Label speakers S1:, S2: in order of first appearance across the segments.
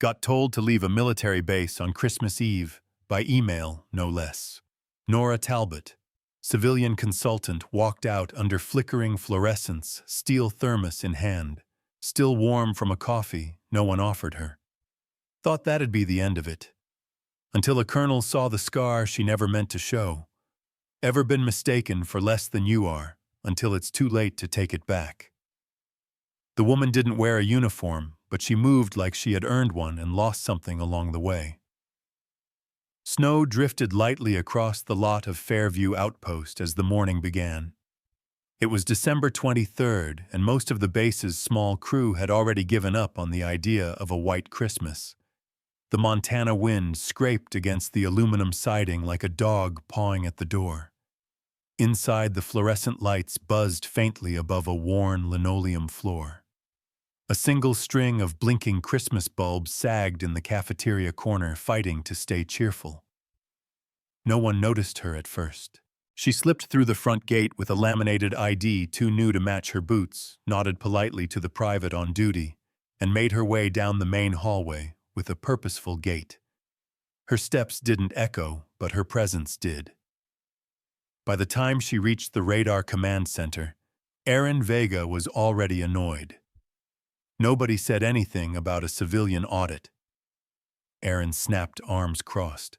S1: Got told to leave a military base on Christmas Eve, by email, no less. Nora Talbot, civilian consultant, walked out under flickering fluorescence, steel thermos in hand. Still warm from a coffee no one offered her. Thought that'd be the end of it. Until a colonel saw the scar she never meant to show. Ever been mistaken for less than you are, until it's too late to take it back. The woman didn't wear a uniform, but she moved like she had earned one and lost something along the way. Snow drifted lightly across the lot of Fairview Outpost as the morning began. It was December 23rd, and most of the base's small crew had already given up on the idea of a white Christmas. The Montana wind scraped against the aluminum siding like a dog pawing at the door. Inside, the fluorescent lights buzzed faintly above a worn linoleum floor. A single string of blinking Christmas bulbs sagged in the cafeteria corner, fighting to stay cheerful. No one noticed her at first. She slipped through the front gate with a laminated ID too new to match her boots, nodded politely to the private on duty, and made her way down the main hallway with a purposeful gait. Her steps didn't echo, but her presence did. By the time she reached the radar command center, Aaron Vega was already annoyed. Nobody said anything about a civilian audit. Aaron snapped, arms crossed.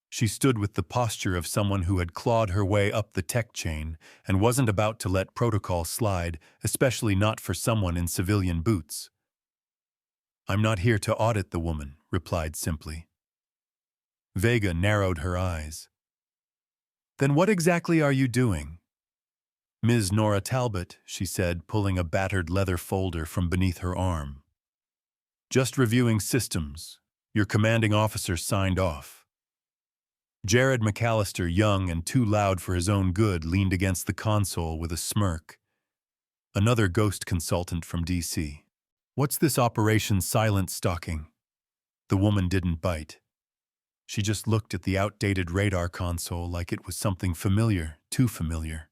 S1: She stood with the posture of someone who had clawed her way up the tech chain and wasn't about to let protocol slide, especially not for someone in civilian boots. "I'm not here to audit," the woman replied simply. Vega narrowed her eyes. "Then what exactly are you doing?" "Ms. Nora Talbot," she said, pulling a battered leather folder from beneath her arm. "Just reviewing systems. Your commanding officer signed off." Jared McAllister, young and too loud for his own good, leaned against the console with a smirk. Another ghost consultant from D.C. "What's this Operation Silent Stalking?" The woman didn't bite. She just looked at the outdated radar console like it was something familiar, too familiar.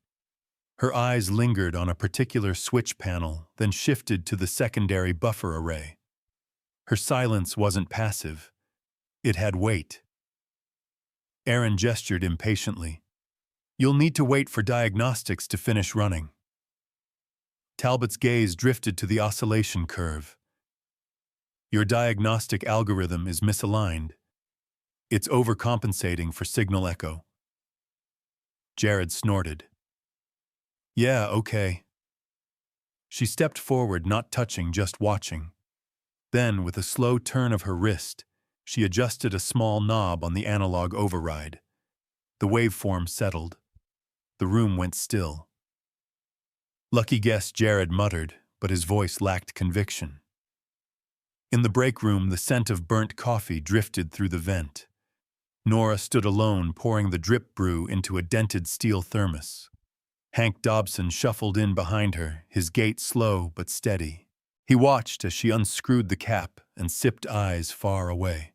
S1: Her eyes lingered on a particular switch panel, then shifted to the secondary buffer array. Her silence wasn't passive. It had weight. Aaron gestured impatiently. "You'll need to wait for diagnostics to finish running." Talbot's gaze drifted to the oscillation curve. "Your diagnostic algorithm is misaligned. It's overcompensating for signal echo." Jared snorted. "Yeah, okay." She stepped forward, not touching, just watching. Then, with a slow turn of her wrist, she adjusted a small knob on the analog override. The waveform settled. The room went still. "Lucky guess," Jared muttered, but his voice lacked conviction. In the break room, the scent of burnt coffee drifted through the vent. Nora stood alone, pouring the drip brew into a dented steel thermos. Hank Dobson shuffled in behind her, his gait slow but steady. He watched as she unscrewed the cap and sipped, eyes far away.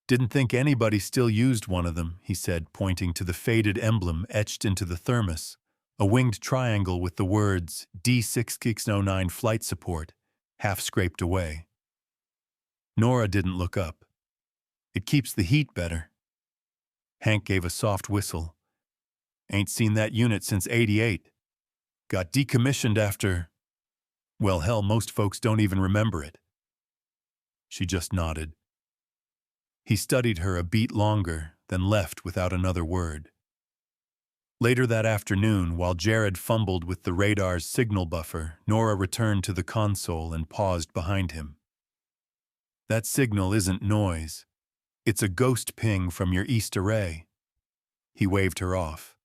S1: "Didn't think anybody still used one of them," he said, pointing to the faded emblem etched into the thermos, a winged triangle with the words D609 flight support, half scraped away. Nora didn't look up. "It keeps the heat better." Hank gave a soft whistle. "Ain't seen that unit since '88. Got decommissioned after... Well, hell, most folks don't even remember it." She just nodded. He studied her a beat longer, then left without another word. Later that afternoon, while Jared fumbled with the radar's signal buffer, Nora returned to the console and paused behind him. "That signal isn't noise. It's a ghost ping from your east array." He waved her off.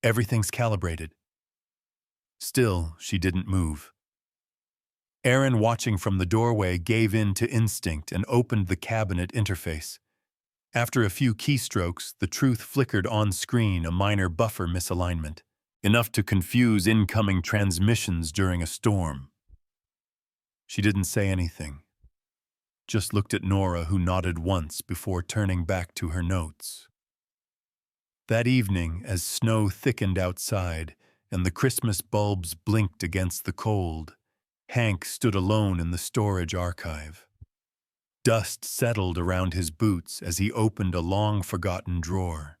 S1: "Everything's calibrated." Still, she didn't move. Aaron, watching from the doorway, gave in to instinct and opened the cabinet interface. After a few keystrokes, the truth flickered on screen, a minor buffer misalignment, enough to confuse incoming transmissions during a storm. She didn't say anything, just looked at Nora, who nodded once before turning back to her notes. That evening, as snow thickened outside and the Christmas bulbs blinked against the cold, Hank stood alone in the storage archive. Dust settled around his boots as he opened a long-forgotten drawer.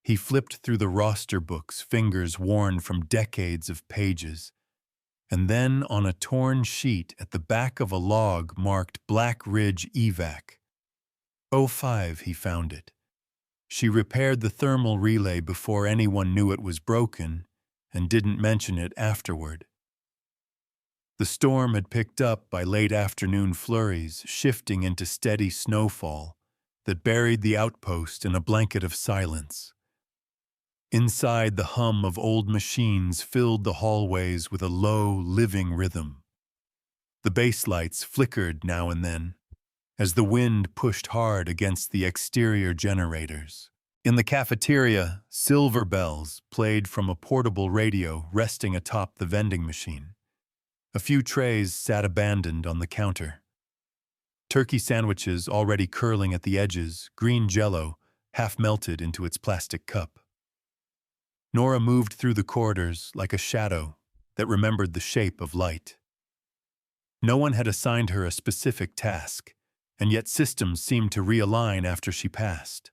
S1: He flipped through the roster books, fingers worn from decades of pages. And then on a torn sheet at the back of a log marked Black Ridge Evac. '05, he found it. She repaired the thermal relay before anyone knew it was broken and didn't mention it afterward. The storm had picked up by late afternoon flurries, shifting into steady snowfall that buried the outpost in a blanket of silence. Inside, the hum of old machines filled the hallways with a low, living rhythm. The base lights flickered now and then, as the wind pushed hard against the exterior generators. In the cafeteria, silver bells played from a portable radio resting atop the vending machine. A few trays sat abandoned on the counter. Turkey sandwiches already curling at the edges, green jello half melted into its plastic cup. Nora moved through the corridors like a shadow that remembered the shape of light. No one had assigned her a specific task, and yet systems seemed to realign after she passed.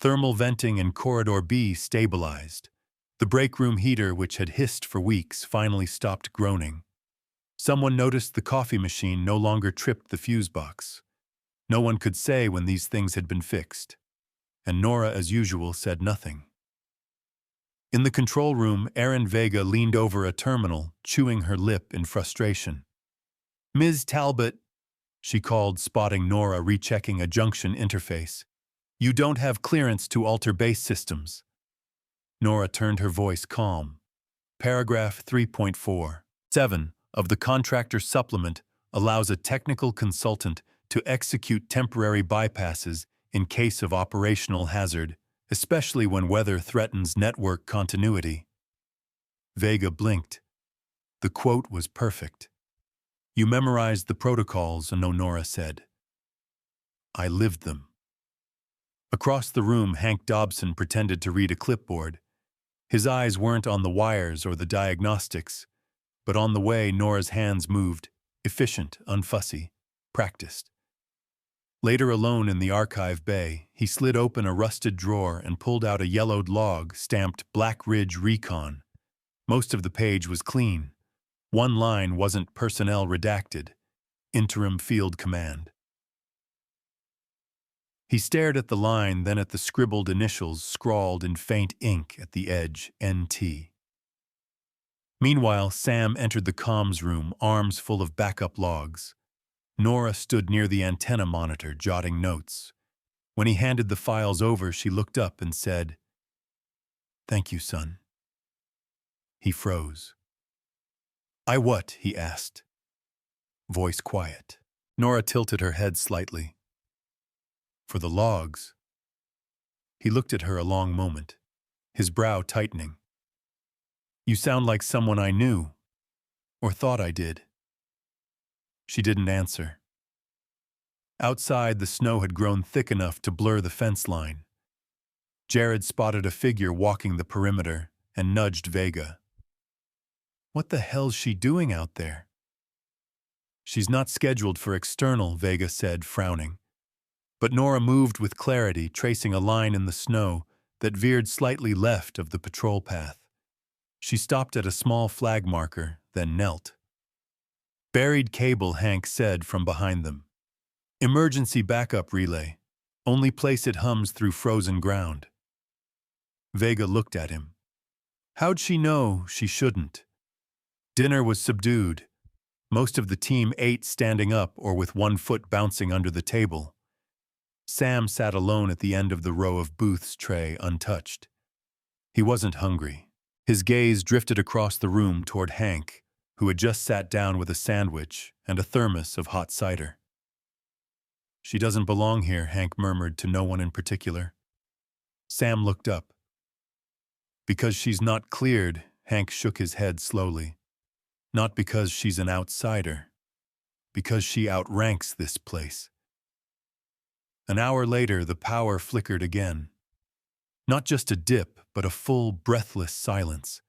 S1: Thermal venting in Corridor B stabilized. The break room heater, which had hissed for weeks, finally stopped groaning. Someone noticed the coffee machine no longer tripped the fuse box. No one could say when these things had been fixed, and Nora, as usual, said nothing. In the control room, Erin Vega leaned over a terminal, chewing her lip in frustration. "Ms. Talbot," she called, spotting Nora rechecking a junction interface. "You don't have clearance to alter base systems." Nora turned her voice calm. Paragraph 3.47 of the Contractor Supplement allows a technical consultant to execute temporary bypasses in case of operational hazard, especially when weather threatens network continuity. Vega blinked. The quote was perfect. "You memorized the protocols," Nora said. "I lived them." Across the room, Hank Dobson pretended to read a clipboard. His eyes weren't on the wires or the diagnostics, but on the way Nora's hands moved, efficient, unfussy, practiced. Later, alone in the archive bay, he slid open a rusted drawer and pulled out a yellowed log stamped Black Ridge Recon. Most of the page was clean. One line wasn't personnel redacted, interim field command. He stared at the line, then at the scribbled initials scrawled in faint ink at the edge, NT. Meanwhile, Sam entered the comms room, arms full of backup logs. Nora stood near the antenna monitor, jotting notes. When he handed the files over, she looked up and said, "Thank you, son." He froze. "I what?" he asked. Voice quiet. Nora tilted her head slightly. "For the logs." He looked at her a long moment, his brow tightening. "You sound like someone I knew, or thought I did." She didn't answer. Outside, the snow had grown thick enough to blur the fence line. Jared spotted a figure walking the perimeter and nudged Vega. "What the hell's she doing out there?" "She's not scheduled for external," Vega said, frowning. But Nora moved with clarity, tracing a line in the snow that veered slightly left of the patrol path. She stopped at a small flag marker, then knelt. "Buried cable," Hank said from behind them. "Emergency backup relay. Only place it hums through frozen ground." Vega looked at him. How'd she know she shouldn't? Dinner was subdued. Most of the team ate standing up or with one foot bouncing under the table. Sam sat alone at the end of the row of booths tray, untouched. He wasn't hungry. His gaze drifted across the room toward Hank, who had just sat down with a sandwich and a thermos of hot cider. "She doesn't belong here," Hank murmured to no one in particular. Sam looked up. "Because she's not cleared," Hank shook his head slowly. "Not because she's an outsider. Because she outranks this place." An hour later, the power flickered again. Not just a dip, but a full, breathless silence.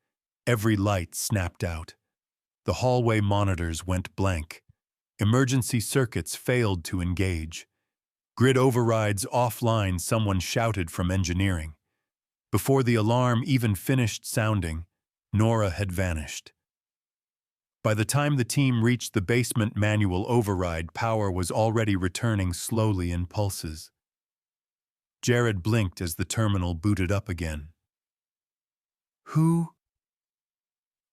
S1: Every light snapped out. The hallway monitors went blank. Emergency circuits failed to engage. Grid overrides offline, someone shouted from engineering. Before the alarm even finished sounding, Nora had vanished. By the time the team reached the basement manual override, power was already returning slowly in pulses. Jared blinked as the terminal booted up again. Who?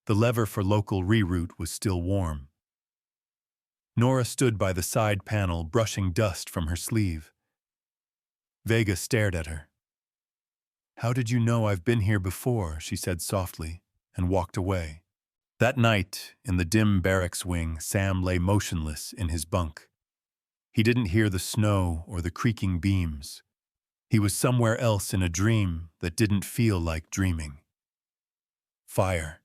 S1: The lever for local reroute was still warm. Nora stood by the side panel, brushing dust from her sleeve. Vega stared at her. How did you know I've been here before? She said softly, and walked away. That night, in the dim barracks wing, Sam lay motionless in his bunk. He didn't hear the snow or the creaking beams. He was somewhere else in a dream that didn't feel like dreaming. Fire.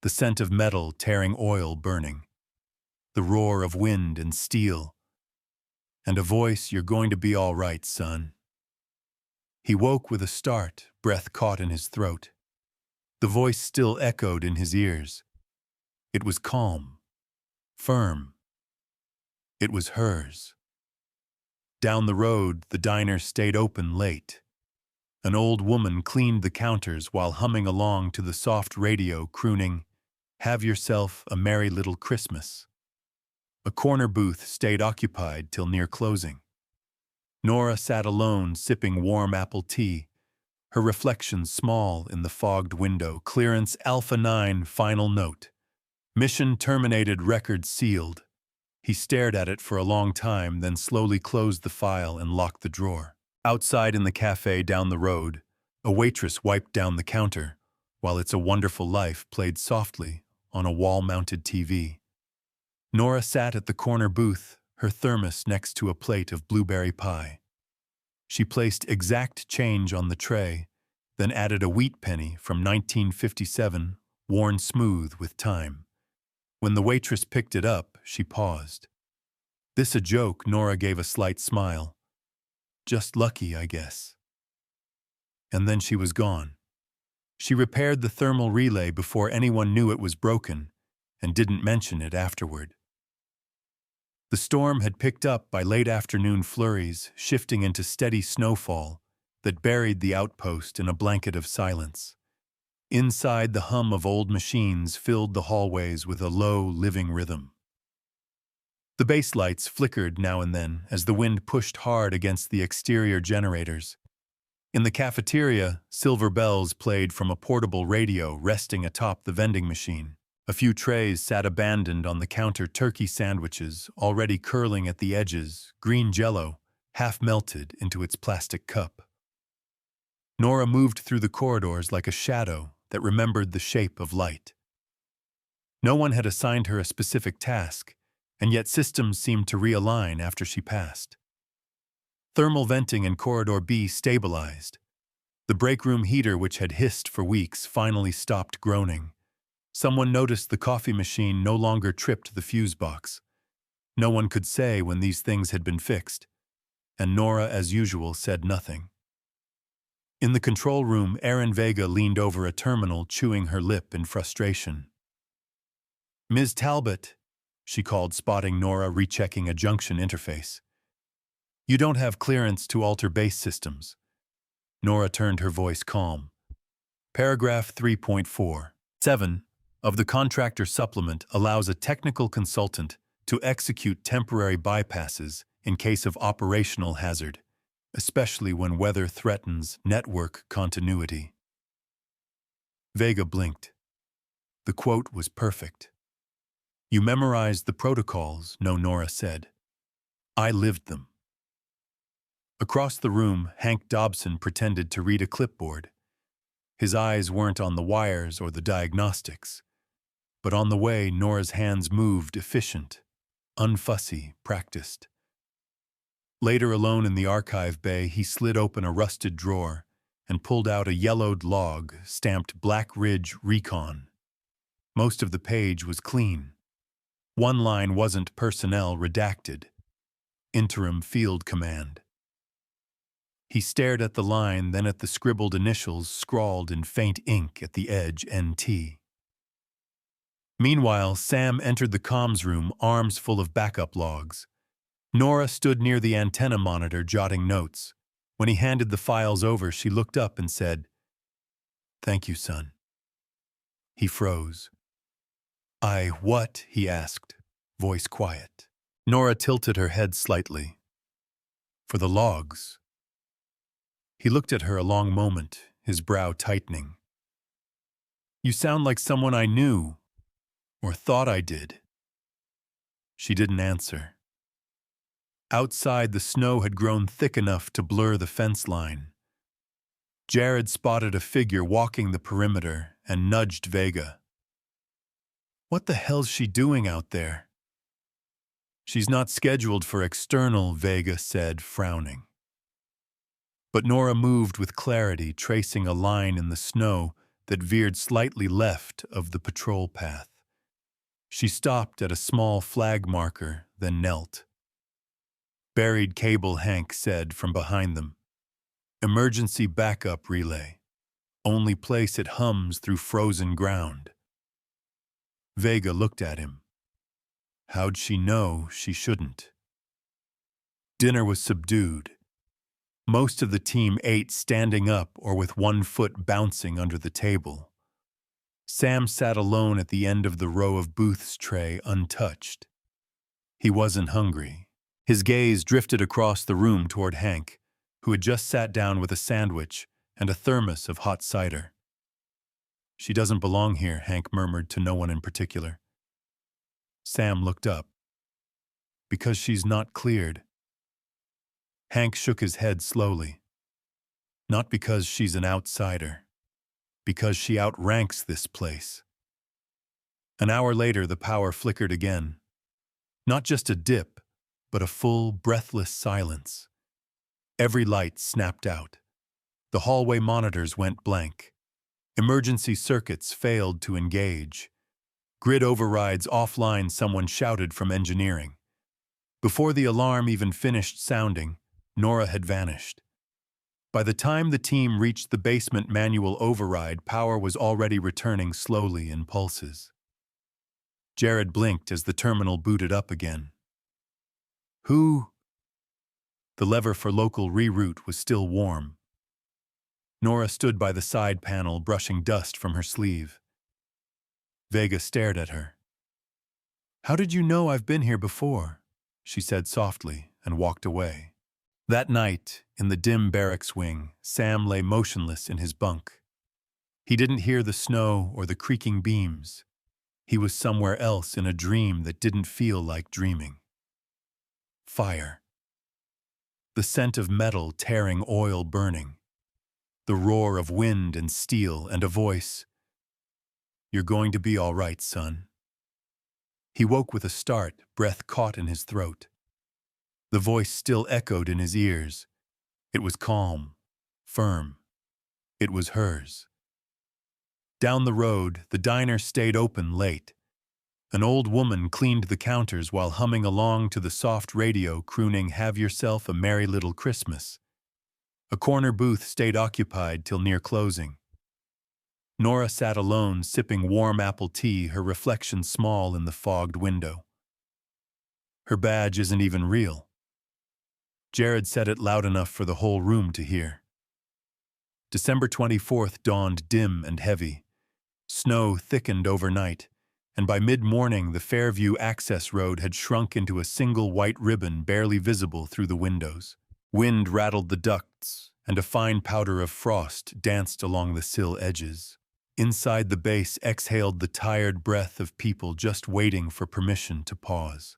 S1: The scent of metal tearing oil burning. The roar of wind and steel. And a voice, "You're going to be all right, son." He woke with a start, breath caught in his throat. The voice still echoed in his ears. It was calm, firm. It was hers. Down the road, the diner stayed open late. An old woman cleaned the counters while humming along to the soft radio, crooning, "Have yourself a merry little Christmas." A corner booth stayed occupied till near closing. Nora sat alone, sipping warm apple tea, her reflection small in the fogged window. Clearance Alpha 9, final note. Mission terminated, record sealed. He stared at it for a long time, then slowly closed the file and locked the drawer. Outside in the cafe down the road, a waitress wiped down the counter, while It's a Wonderful Life played softly on a wall-mounted TV. Nora sat at the corner booth, her thermos next to a plate of blueberry pie. She placed exact change on the tray, then added a wheat penny from 1957, worn smooth with time. When the waitress picked it up, she paused. This a joke? Nora gave a slight smile. Just lucky, I guess. And then she was gone. She repaired the thermal relay before anyone knew it was broken, and didn't mention it afterward. The storm had picked up by late afternoon flurries, shifting into steady snowfall that buried the outpost in a blanket of silence. Inside, the hum of old machines filled the hallways with a low, living rhythm. The base lights flickered now and then as the wind pushed hard against the exterior generators. In the cafeteria, silver bells played from a portable radio resting atop the vending machine. A few trays sat abandoned on the counter, turkey sandwiches already curling at the edges, green jello half melted into its plastic cup. Nora moved through the corridors like a shadow that remembered the shape of light. No one had assigned her a specific task, and yet systems seemed to realign after she passed. Thermal venting in Corridor B stabilized. The break room heater, which had hissed for weeks, finally stopped groaning. Someone noticed the coffee machine no longer tripped the fuse box. No one could say when these things had been fixed, and Nora, as usual, said nothing. In the control room, Erin Vega leaned over a terminal, chewing her lip in frustration. "Ms. Talbot," she called, spotting Nora rechecking a junction interface. "You don't have clearance to alter base systems." Nora turned her voice calm. Paragraph 3.47 of the contractor supplement allows a technical consultant to execute temporary bypasses in case of operational hazard, especially when weather threatens network continuity. Vega blinked. The quote was perfect. "You memorized the protocols," Nora said. "I lived them." Across the room, Hank Dobson pretended to read a clipboard. His eyes weren't on the wires or the diagnostics, but on the way Nora's hands moved, efficient, unfussy, practiced. Later, alone in the archive bay, he slid open a rusted drawer and pulled out a yellowed log stamped Black Ridge Recon. Most of the page was clean. One line wasn't personnel redacted. Interim Field Command. He stared at the line, then at the scribbled initials scrawled in faint ink at the edge, NT. Meanwhile, Sam entered the comms room, arms full of backup logs. Nora stood near the antenna monitor, jotting notes. When he handed the files over, she looked up and said, "Thank you, son." He froze. What?" he asked, voice quiet. Nora tilted her head slightly. "For the logs." He looked at her a long moment, his brow tightening. "You sound like someone I knew, or thought I did." She didn't answer. Outside, the snow had grown thick enough to blur the fence line. Jared spotted a figure walking the perimeter and nudged Vega. "What the hell's she doing out there?" "She's not scheduled for external," Vega said, frowning. But Nora moved with clarity, tracing a line in the snow that veered slightly left of the patrol path. She stopped at a small flag marker, then knelt. "Buried cable," Hank said from behind them. "Emergency backup relay. Only place it hums through frozen ground." Vega looked at him. How'd she know she shouldn't? Dinner was subdued. Most of the team ate standing up or with one foot bouncing under the table. Sam sat alone at the end of the row of booths tray, untouched. He wasn't hungry. His gaze drifted across the room toward Hank, who had just sat down with a sandwich and a thermos of hot cider. "She doesn't belong here," Hank murmured to no one in particular. Sam looked up. "Because she's not cleared." Hank shook his head slowly. "Not because she's an outsider. Because she outranks this place." An hour later, the power flickered again. Not just a dip, but a full, breathless silence. Every light snapped out. The hallway monitors went blank. Emergency circuits failed to engage. Grid overrides offline, someone shouted from engineering. Before the alarm even finished sounding, Nora had vanished. By the time the team reached the basement manual override, power was already returning slowly in pulses. Jared blinked as the terminal booted up again. "Who?" The lever for local reroute was still warm. Nora stood by the side panel, brushing dust from her sleeve. Vega stared at her. "How did you know I've been here before?" she said softly and walked away. That night, in the dim barracks wing, Sam lay motionless in his bunk. He didn't hear the snow or the creaking beams. He was somewhere else in a dream that didn't feel like dreaming. Fire. The scent of metal tearing oil burning. The roar of wind and steel, and a voice. "You're going to be all right, son." He woke with a start, breath caught in his throat. The voice still echoed in his ears. It was calm, firm. It was hers. Down the road, the diner stayed open late. An old woman cleaned the counters while humming along to the soft radio, crooning "Have Yourself a Merry Little Christmas." A corner booth stayed occupied till near closing. Nora sat alone, sipping warm apple tea, her reflection small in the fogged window. Her badge isn't even real. Jared said it loud enough for the whole room to hear. December 24th dawned dim and heavy. Snow thickened overnight, and by mid-morning the Fairview access road had shrunk into a single white ribbon barely visible through the windows. Wind rattled the ducts, and a fine powder of frost danced along the sill edges. Inside the base exhaled the tired breath of people just waiting for permission to pause.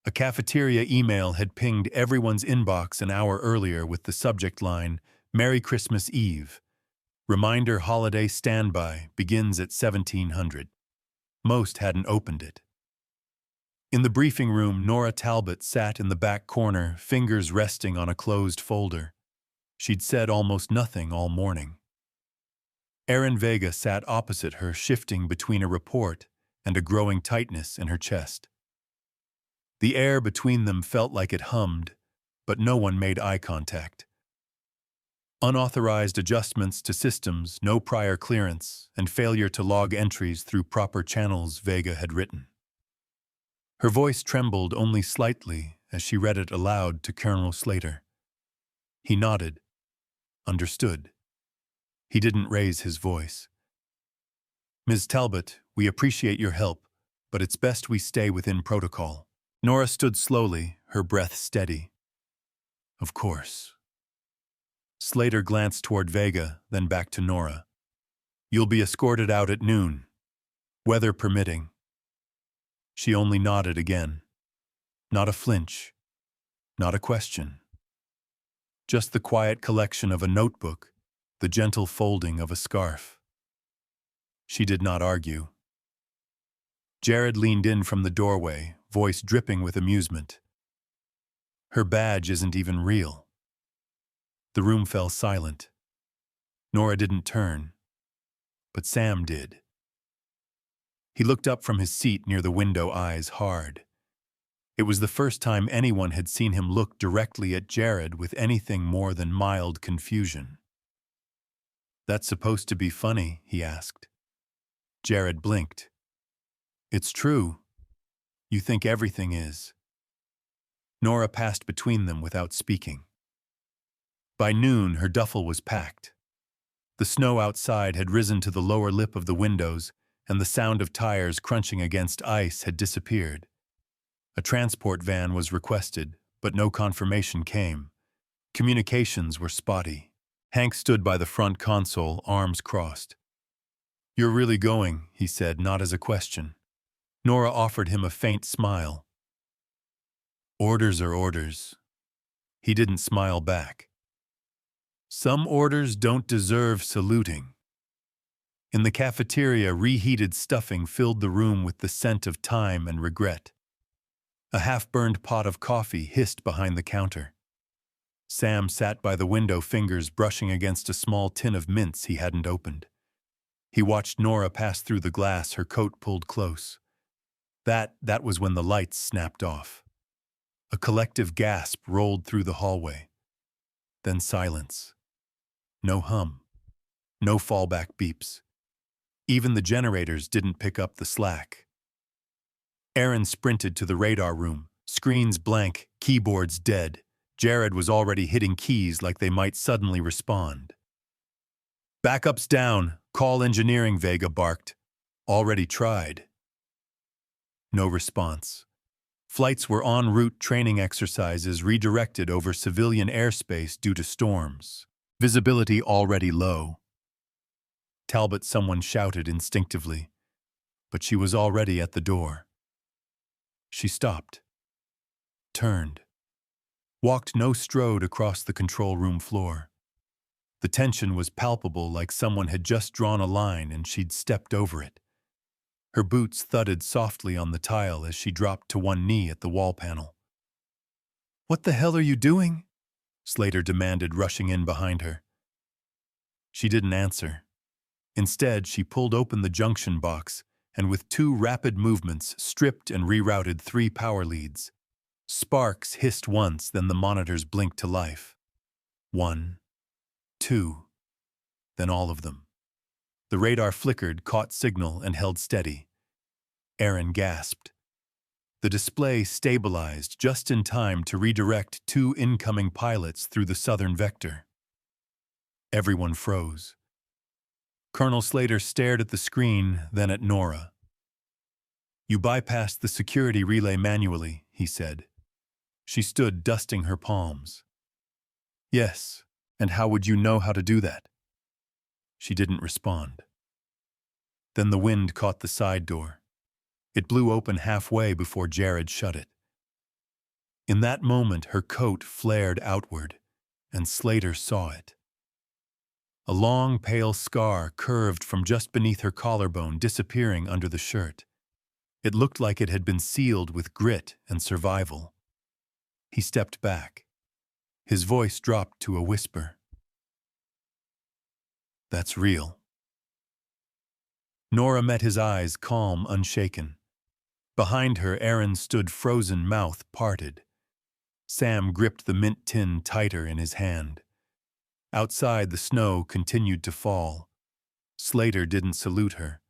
S1: A cafeteria email had pinged everyone's inbox an hour earlier with the subject line, "Merry Christmas Eve. Reminder holiday standby begins at 1700. Most hadn't opened it. In the briefing room, Nora Talbot sat in the back corner, fingers resting on a closed folder. She'd said almost nothing all morning. Aaron Vega sat opposite her, shifting between a report and a growing tightness in her chest. The air between them felt like it hummed, but no one made eye contact. Unauthorized adjustments to systems, no prior clearance, and failure to log entries through proper channels, Vega had written. Her voice trembled only slightly as she read it aloud to Colonel Slater. He nodded, understood. He didn't raise his voice. "Ms. Talbot, we appreciate your help, but it's best we stay within protocol." Nora stood slowly, her breath steady. "Of course." Slater glanced toward Vega, then back to Nora. "You'll be escorted out at noon, weather permitting." She only nodded again. Not a flinch, not a question. Just the quiet collection of a notebook, the gentle folding of a scarf. She did not argue. Jared leaned in from the doorway, voice dripping with amusement. "Her badge isn't even real." The room fell silent. Nora didn't turn, but Sam did. He looked up from his seat near the window, eyes hard. It was the first time anyone had seen him look directly at Jared with anything more than mild confusion. "That's supposed to be funny?" he asked. Jared blinked. "It's true. You think everything is." Nora passed between them without speaking. By noon, her duffel was packed. The snow outside had risen to the lower lip of the windows, and the sound of tires crunching against ice had disappeared. A transport van was requested, but no confirmation came. Communications were spotty. Hank stood by the front console, arms crossed. "You're really going," he said, not as a question. Nora offered him a faint smile. "Orders are orders." He didn't smile back. "Some orders don't deserve saluting." In the cafeteria, reheated stuffing filled the room with the scent of time and regret. A half-burned pot of coffee hissed behind the counter. Sam sat by the window, fingers brushing against a small tin of mints he hadn't opened. He watched Nora pass through the glass, her coat pulled close. That was when the lights snapped off. A collective gasp rolled through the hallway. Then silence. No hum. No fallback beeps. Even the generators didn't pick up the slack. Aaron sprinted to the radar room, screens blank, keyboards dead. Jared was already hitting keys like they might suddenly respond. "Backup's down. Call engineering," Vega barked. "Already tried." No response. Flights were en route, training exercises redirected over civilian airspace due to storms. Visibility already low. "Talbot," someone shouted instinctively, but she was already at the door. She stopped, turned, walked no strode across the control room floor. The tension was palpable, like someone had just drawn a line and she'd stepped over it. Her boots thudded softly on the tile as she dropped to one knee at the wall panel. "What the hell are you doing?" Slater demanded, rushing in behind her. She didn't answer. Instead, she pulled open the junction box and with two rapid movements stripped and rerouted 3 power leads. Sparks hissed once, then the monitors blinked to life. 1, 2, then all of them. The radar flickered, caught signal, and held steady. Aaron gasped. The display stabilized just in time to redirect 2 incoming pilots through the southern vector. Everyone froze. Colonel Slater stared at the screen, then at Nora. "You bypassed the security relay manually," he said. She stood, dusting her palms. "Yes, and how would you know how to do that?" She didn't respond. Then the wind caught the side door. It blew open halfway before Jared shut it. In that moment, her coat flared outward, and Slater saw it. A long, pale scar curved from just beneath her collarbone, disappearing under the shirt. It looked like it had been sealed with grit and survival. He stepped back. His voice dropped to a whisper. "That's real." Nora met his eyes, calm, unshaken. Behind her, Aaron stood, frozen, mouth parted. Sam gripped the mint tin tighter in his hand. Outside, the snow continued to fall. Slater didn't salute her.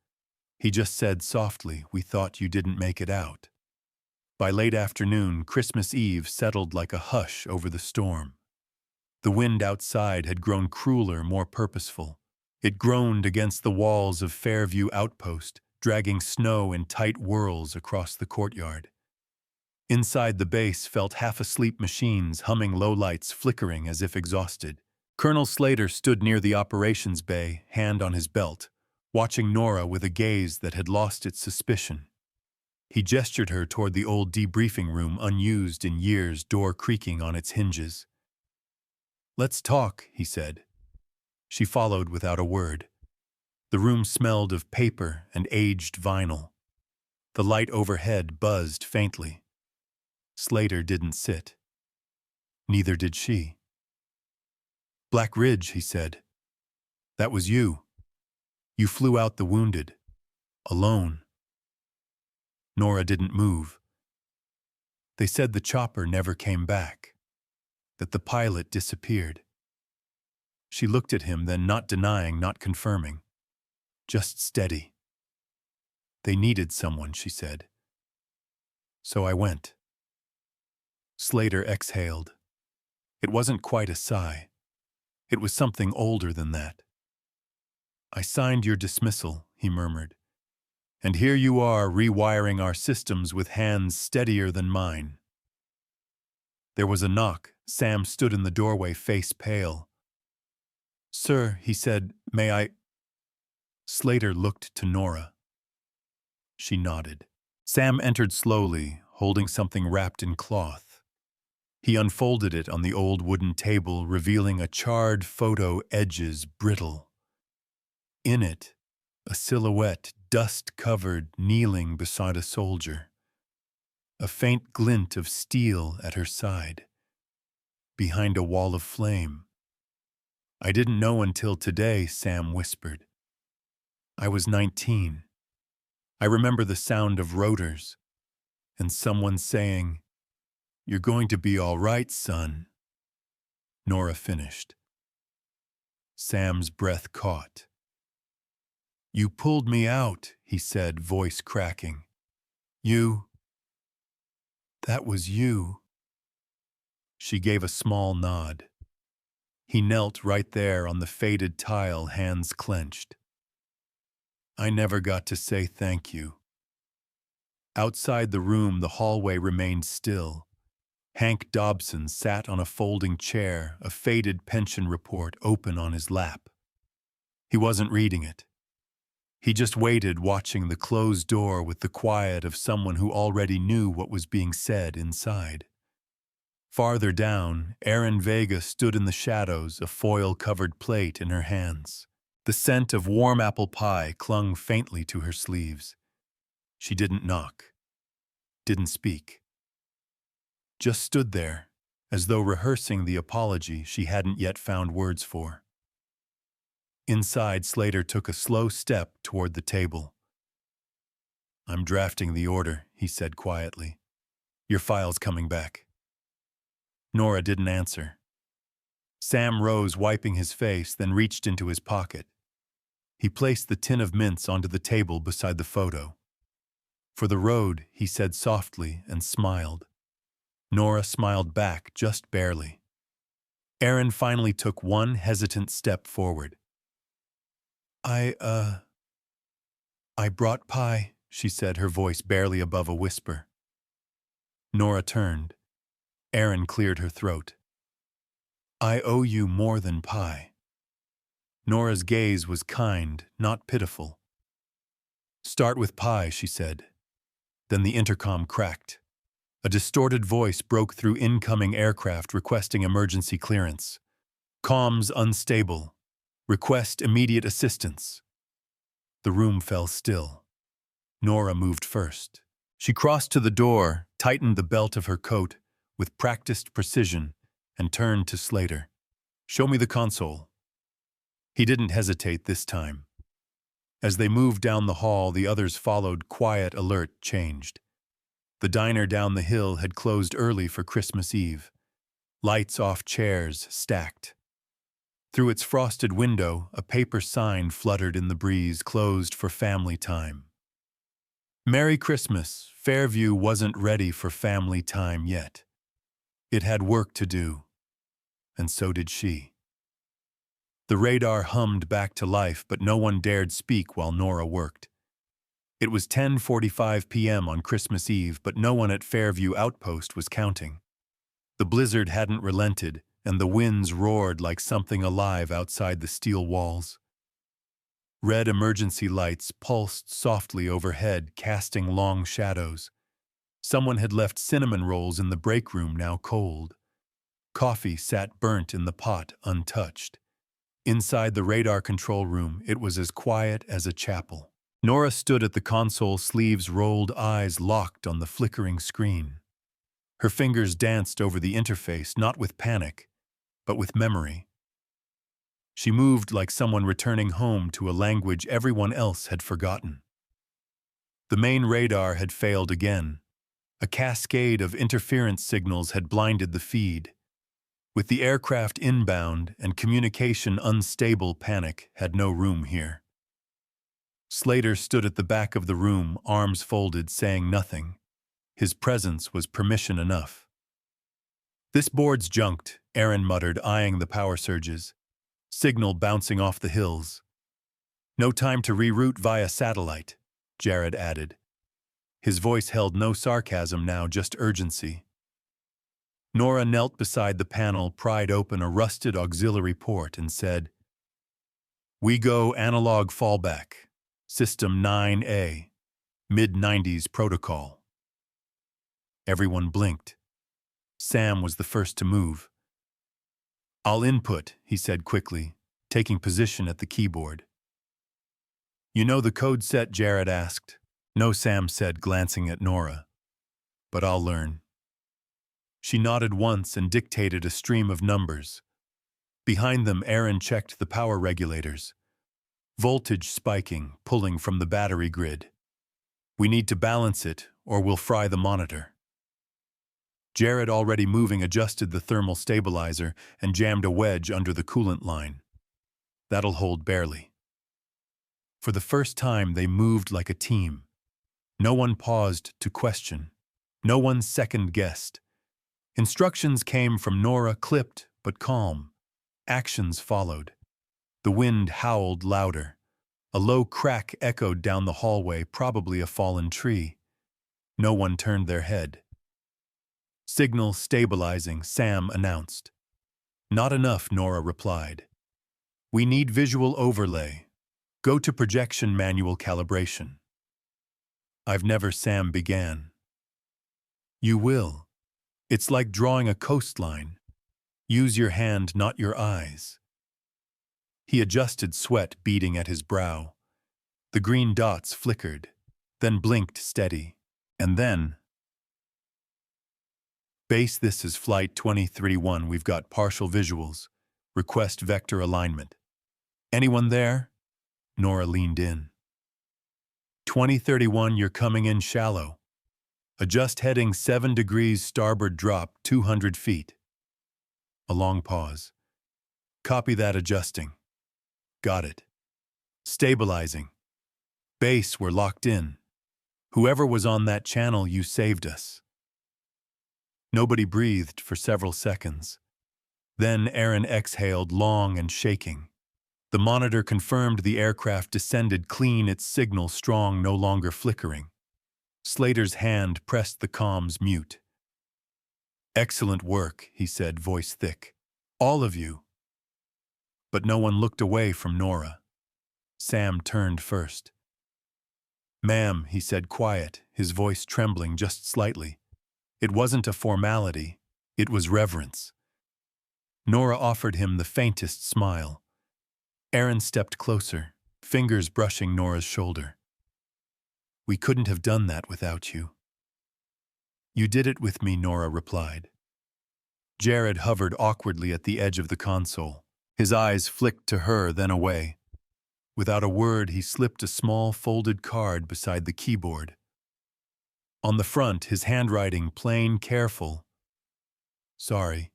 S1: He just said softly, "We thought you didn't make it out." By late afternoon, Christmas Eve settled like a hush over the storm. The wind outside had grown crueler, more purposeful. It groaned against the walls of Fairview Outpost, dragging snow in tight whirls across the courtyard. Inside the base felt half-asleep machines humming lowlights flickering as if exhausted. Colonel Slater stood near the operations bay, hand on his belt, watching Nora with a gaze that had lost its suspicion. He gestured her toward the old debriefing room unused in years, door creaking on its hinges. "Let's talk," he said. She followed without a word. The room smelled of paper and aged vinyl. The light overhead buzzed faintly. Slater didn't sit. Neither did she. "Black Ridge," he said. "That was you. You flew out the wounded. Alone." Nora didn't move. "They said the chopper never came back. That the pilot disappeared." She looked at him, then not denying, not confirming. Just steady. "They needed someone," she said. "So I went." Slater exhaled. It wasn't quite a sigh. It was something older than that. "I signed your dismissal," he murmured. "And here you are rewiring our systems with hands steadier than mine." There was a knock. Sam stood in the doorway, face pale. "Sir," he said, "may I—" Slater looked to Nora. She nodded. Sam entered slowly, holding something wrapped in cloth. He unfolded it on the old wooden table, revealing a charred photo, edges brittle. In it, a silhouette, dust-covered, kneeling beside a soldier. A faint glint of steel at her side. Behind a wall of flame. "I didn't know until today," Sam whispered. "I was 19. I remember the sound of rotors, and someone saying, 'You're going to be all right, son.'" Nora finished. Sam's breath caught. "You pulled me out," he said, voice cracking. That was you." She gave a small nod. He knelt right there on the faded tile, hands clenched. "I never got to say thank you." Outside the room, the hallway remained still. Hank Dobson sat on a folding chair, a faded pension report open on his lap. He wasn't reading it. He just waited, watching the closed door with the quiet of someone who already knew what was being said inside. Farther down, Erin Vega stood in the shadows, a foil-covered plate in her hands. The scent of warm apple pie clung faintly to her sleeves. She didn't knock, didn't speak. Just stood there, as though rehearsing the apology she hadn't yet found words for. Inside, Slater took a slow step toward the table. "I'm drafting the order," he said quietly. "Your file's coming back." Nora didn't answer. Sam rose, wiping his face, then reached into his pocket. He placed the tin of mints onto the table beside the photo. "For the road," he said softly, and smiled. Nora smiled back, just barely. Erin finally took one hesitant step forward. I brought pie," she said, her voice barely above a whisper. Nora turned. Erin cleared her throat. "I owe you more than pie." Nora's gaze was kind, not pitiful. "Start with pie," she said. Then the intercom cracked. A distorted voice broke through incoming aircraft requesting emergency clearance. "Comms unstable. Request immediate assistance." The room fell still. Nora moved first. She crossed to the door, tightened the belt of her coat with practiced precision, and turned to Slater. "Show me the console." He didn't hesitate this time. As they moved down the hall, the others followed, quiet, alert, changed. The diner down the hill had closed early for Christmas Eve. Lights off, chairs stacked. Through its frosted window, a paper sign fluttered in the breeze, closed for family time. Merry Christmas. Fairview wasn't ready for family time yet. It had work to do, and so did she. The radar hummed back to life, but no one dared speak while Nora worked. It was 10:45 p.m. on Christmas Eve, but no one at Fairview Outpost was counting. The blizzard hadn't relented, and the winds roared like something alive outside the steel walls. Red emergency lights pulsed softly overhead, casting long shadows. Someone had left cinnamon rolls in the break room, now cold. Coffee sat burnt in the pot, untouched. Inside the radar control room, it was as quiet as a chapel. Nora stood at the console, sleeves rolled, eyes locked on the flickering screen. Her fingers danced over the interface, not with panic, but with memory. She moved like someone returning home to a language everyone else had forgotten. The main radar had failed again. A cascade of interference signals had blinded the feed. With the aircraft inbound and communication unstable, panic had no room here. Slater stood at the back of the room, arms folded, saying nothing. His presence was permission enough. "This board's junked," Aaron muttered, eyeing the power surges. "Signal bouncing off the hills." "No time to reroute via satellite," Jared added. His voice held no sarcasm now, just urgency. Nora knelt beside the panel, pried open a rusted auxiliary port, and said, "We go analog fallback. System 9A. Mid-90s protocol." Everyone blinked. Sam was the first to move. "I'll input," he said quickly, taking position at the keyboard. "You know the code set?" Jared asked. "No," Sam said, glancing at Nora. "But I'll learn." She nodded once and dictated a stream of numbers. Behind them, Aaron checked the power regulators. Voltage spiking, pulling from the battery grid. "We need to balance it, or we'll fry the monitor." Jared, already moving, adjusted the thermal stabilizer and jammed a wedge under the coolant line. "That'll hold barely." For the first time, they moved like a team. No one paused to question. No one second-guessed. Instructions came from Nora, clipped but calm. Actions followed. The wind howled louder. A low crack echoed down the hallway, probably a fallen tree. No one turned their head. "Signal stabilizing," Sam announced. "Not enough," Nora replied. "We need visual overlay. Go to projection manual calibration." "I've never," Sam began. "You will. It's like drawing a coastline. Use your hand, not your eyes." He adjusted, sweat beading at his brow. The green dots flickered, then blinked steady, and then... "Base, this is Flight 2031. We've got partial visuals. Request vector alignment." "Anyone there?" Nora leaned in. 2031, you're coming in shallow. Adjust heading 7 degrees starboard, drop 200 feet." A long pause. "Copy that, adjusting." "Got it." "Stabilizing." "Base, we're locked in. Whoever was on that channel, you saved us." Nobody breathed for several seconds. Then Aaron exhaled, long and shaking. The monitor confirmed the aircraft descended clean, its signal strong, no longer flickering. Slater's hand pressed the comms mute. "Excellent work," he said, voice thick. "All of you." But no one looked away from Nora. Sam turned first. "Ma'am," he said, quiet, his voice trembling just slightly. It wasn't a formality, it was reverence. Nora offered him the faintest smile. Aaron stepped closer, fingers brushing Nora's shoulder. "We couldn't have done that without you." "You did it with me," Nora replied. Jared hovered awkwardly at the edge of the console. His eyes flicked to her, then away. Without a word, he slipped a small folded card beside the keyboard. On the front, his handwriting plain, careful. "Sorry.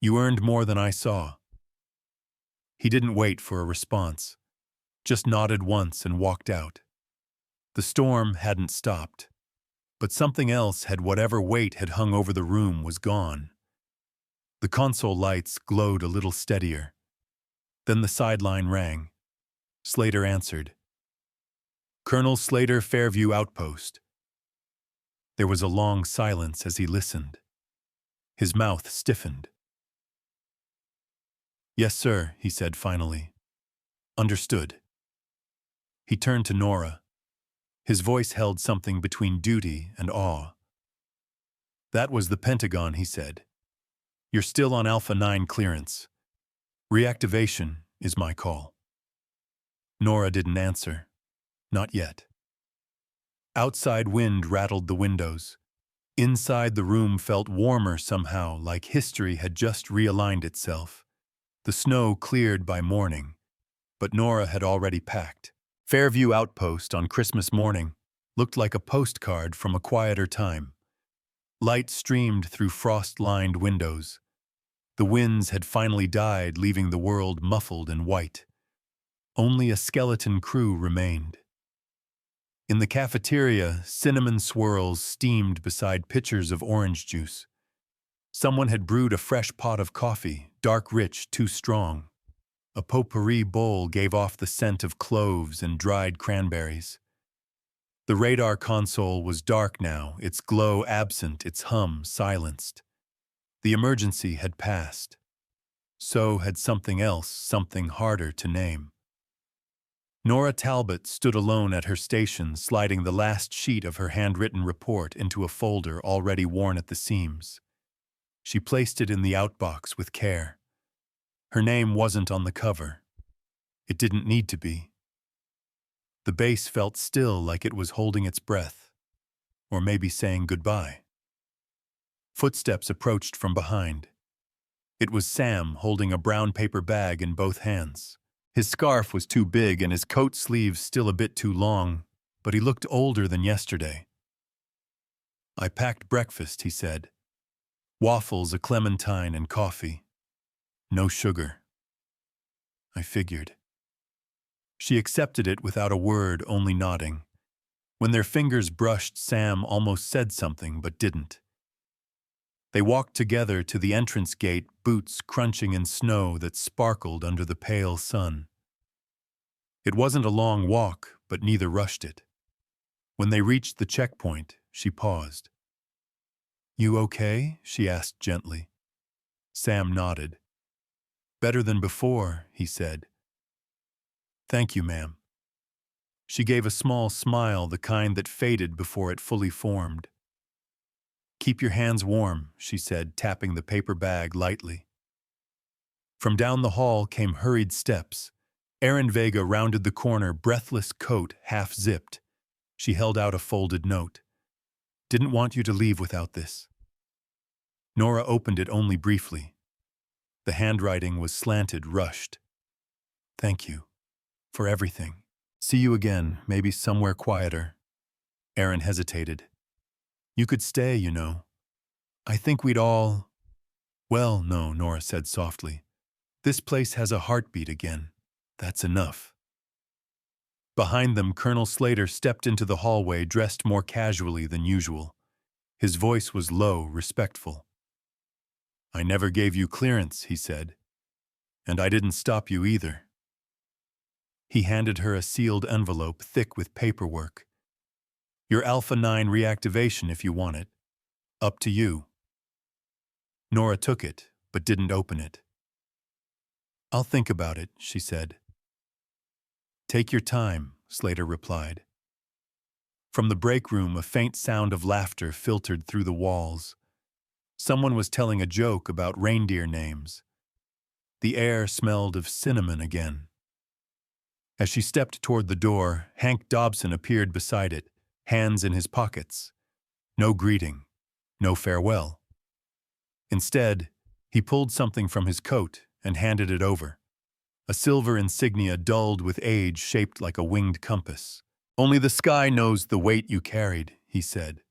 S1: You earned more than I saw." He didn't wait for a response, just nodded once and walked out. The storm hadn't stopped, but something else had whatever weight had hung over the room was gone. The console lights glowed a little steadier. Then the sideline rang. Slater answered. Colonel Slater, Fairview Outpost. There was a long silence as he listened. His mouth stiffened. Yes, sir, he said finally. Understood. He turned to Nora. His voice held something between duty and awe. That was the Pentagon, he said. You're still on Alpha 9 clearance. Reactivation is my call. Nora didn't answer. Not yet. Outside wind rattled the windows. Inside the room felt warmer somehow, like history had just realigned itself. The snow cleared by morning, but Nora had already packed. Fairview Outpost on Christmas morning looked like a postcard from a quieter time. Light streamed through frost-lined windows. The winds had finally died, leaving the world muffled in white. Only a skeleton crew remained. In the cafeteria, cinnamon swirls steamed beside pitchers of orange juice. Someone had brewed a fresh pot of coffee, dark rich, too strong. A potpourri bowl gave off the scent of cloves and dried cranberries. The radar console was dark now, its glow absent, its hum silenced. The emergency had passed. So had something else, something harder to name. Nora Talbot stood alone at her station, sliding the last sheet of her handwritten report into a folder already worn at the seams. She placed it in the outbox with care. Her name wasn't on the cover. It didn't need to be. The base felt still, like it was holding its breath, or maybe saying goodbye. Footsteps approached from behind. It was Sam, holding a brown paper bag in both hands. His scarf was too big and his coat sleeves still a bit too long, but he looked older than yesterday. I packed breakfast, he said. Waffles, a clementine, and coffee. No sugar. I figured. She accepted it without a word, only nodding. When their fingers brushed, Sam almost said something, but didn't. They walked together to the entrance gate, boots crunching in snow that sparkled under the pale sun. It wasn't a long walk, but neither rushed it. When they reached the checkpoint, she paused. You okay? She asked gently. Sam nodded. Better than before, he said. Thank you, ma'am. She gave a small smile, the kind that faded before it fully formed. Keep your hands warm, she said, tapping the paper bag lightly. From down the hall came hurried steps. Erin Vega rounded the corner, breathless coat half-zipped. She held out a folded note. Didn't want you to leave without this. Nora opened it only briefly. The handwriting was slanted, rushed. Thank you. For everything. See you again, maybe somewhere quieter. Erin hesitated. You could stay, you know. I think we'd all... Well, no, Nora said softly. This place has a heartbeat again. That's enough. Behind them, Colonel Slater stepped into the hallway, dressed more casually than usual. His voice was low, respectful. I never gave you clearance, he said. And I didn't stop you either. He handed her a sealed envelope thick with paperwork. Your Alpha 9 reactivation if you want it. Up to you. Nora took it, but didn't open it. I'll think about it, she said. Take your time, Slater replied. From the break room, a faint sound of laughter filtered through the walls. Someone was telling a joke about reindeer names. The air smelled of cinnamon again. As she stepped toward the door, Hank Dobson appeared beside it, hands in his pockets. No greeting, no farewell. Instead, he pulled something from his coat and handed it over. A silver insignia dulled with age, shaped like a winged compass. Only the sky knows the weight you carried, he said.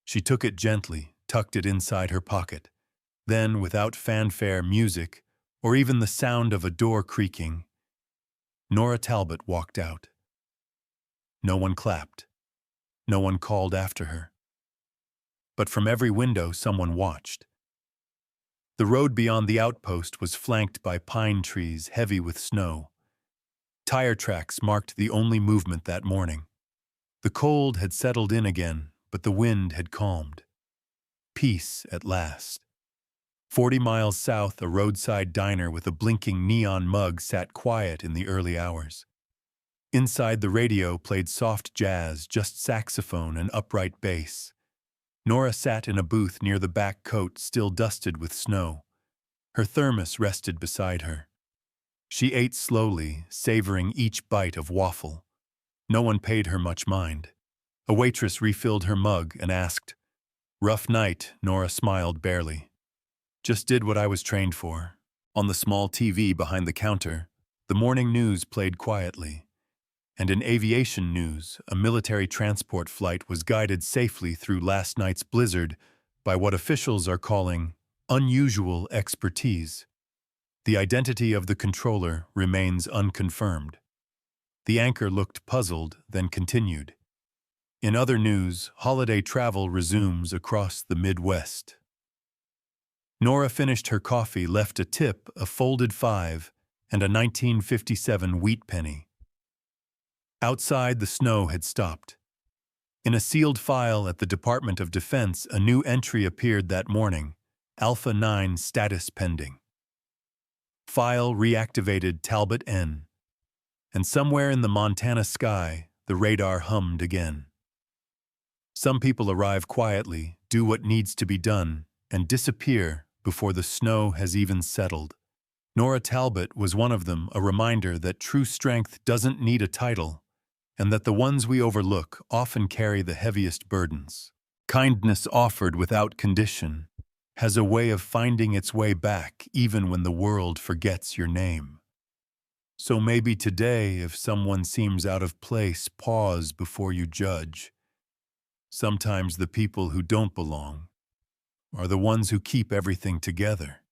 S1: She took it gently, tucked it inside her pocket. Then, without fanfare, music, or even the sound of a door creaking. Nora Talbot walked out. No one clapped. No one called after her. But from every window someone watched. The road beyond the outpost was flanked by pine trees heavy with snow. Tire tracks marked the only movement that morning. The cold had settled in again, but the wind had calmed. Peace at last. 40 miles south, a roadside diner with a blinking neon mug sat quiet in the early hours. Inside, the radio played soft jazz, just saxophone and upright bass. Nora sat in a booth near the back coat, still dusted with snow. Her thermos rested beside her. She ate slowly, savoring each bite of waffle. No one paid her much mind. A waitress refilled her mug and asked, "Rough night," Nora smiled barely. "Just did what I was trained for." On the small TV behind the counter, the morning news played quietly. And in aviation news, a military transport flight was guided safely through last night's blizzard by what officials are calling unusual expertise. The identity of the controller remains unconfirmed. The anchor looked puzzled, then continued. In other news, holiday travel resumes across the Midwest. Nora finished her coffee, left a tip, a folded 5, and a 1957 wheat penny. Outside, the snow had stopped. In a sealed file at the Department of Defense, a new entry appeared that morning, Alpha 9 status pending. File reactivated Talbot N. And somewhere in the Montana sky, the radar hummed again. Some people arrive quietly, do what needs to be done, and disappear before the snow has even settled. Nora Talbot was one of them, a reminder that true strength doesn't need a title, and that the ones we overlook often carry the heaviest burdens. Kindness offered without condition has a way of finding its way back even when the world forgets your name. So maybe today, if someone seems out of place, pause before you judge. Sometimes the people who don't belong are the ones who keep everything together.